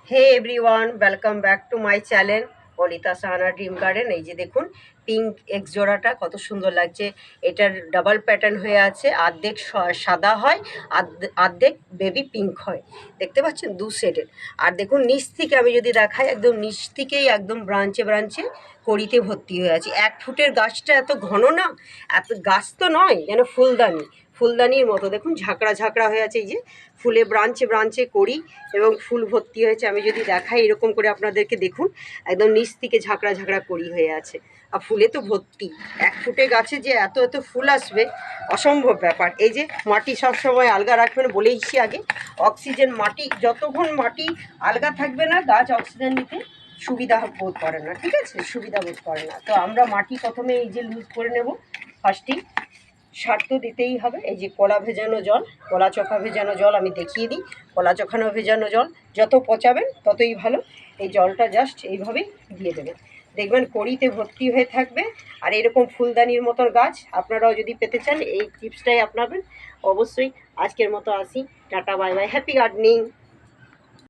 Hey everyone, welcome back to my channel Anita Sahana dream garden. এই যে দেখুন, পিঙ্ক এক্স জোড়াটা কত সুন্দর লাগছে। এটার ডাবল প্যাটার্ন হয়ে আছে, অর্ধেক সাদা হয়, অর্ধেক বেবি পিঙ্ক হয়। দেখতে পাচ্ছেন দু সেটের। আর দেখুন নিচ থেকে আমি যদি দেখাই, একদম নিচ থেকেই একদম ব্রাঞ্চে ব্রাঞ্চে কড়িতে ভর্তি হয়ে আছে। 1 ফুটের গাছটা এত ঘন না, এত গাছ তো নয়, যেন ফুলদানির মতো। দেখুন ঝাঁকড়া ঝাঁকড়া হয়ে আছে, এই যে ফুলে ব্রাঞ্চে ব্রাঞ্চে করি এবং ফুল ভর্তি হয়েছে। আমি যদি দেখাই এরকম করে আপনাদেরকে, দেখুন একদম নিচ থেকে ঝাঁকড়া ঝাঁকড়া করি হয়ে আছে, আর ফুলে তো ভর্তি। 1 ফুটে গাছে যে এত এত ফুল আসবে, অসম্ভব ব্যাপার। এই যে মাটি সবসময় আলগা রাখবেন, বলেইছি আগে। অক্সিজেন, মাটি যতক্ষণ মাটি আলগা থাকবে না, গাছ অক্সিজেন নিতে সুবিধা বোধ করে না, ঠিক আছে, সুবিধা বোধ করে না। তো আমরা মাটি প্রথমে এই যে লুজ করে নেব। ফার্স্টেই সার তো দিতেই হবে। এই যে কলা ভেজানো জল, কলা চোখা ভেজানো জল আমি দেখিয়ে দিই। কলা চোখানো ভেজানো জল যত পচাবেন ততই ভালো। এই জলটা জাস্ট এইভাবেই দিয়ে দেবেন, দেখবেন কড়িতে ভর্তি হয়ে থাকবে। আর এরকম ফুলদানির মতন গাছ আপনারাও যদি পেতে চান, এই টিপসটাই আপনাদের অবশ্যই। আজকের মতো আসি, tata bye bye, happy gardening.